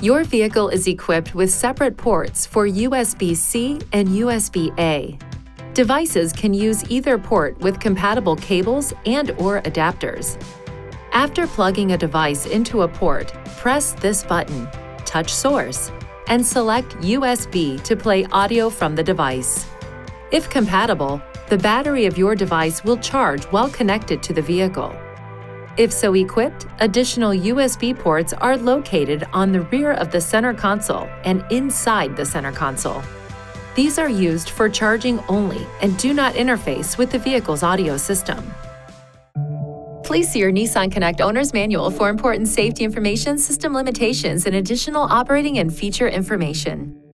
Your vehicle is equipped with separate ports for USB-C and USB-A. Devices can use either port with compatible cables and/or adapters. After plugging a device into a port, press this button, Touch Source, and select USB to play audio from the device. If compatible, the battery of your device will charge while connected to the vehicle. If so equipped, additional USB ports are located on the rear of the center console and inside the center console. These are used for charging only and do not interface with the vehicle's audio system. Please see your Nissan Connect Owner's Manual for important safety information, system limitations, and additional operating and feature information.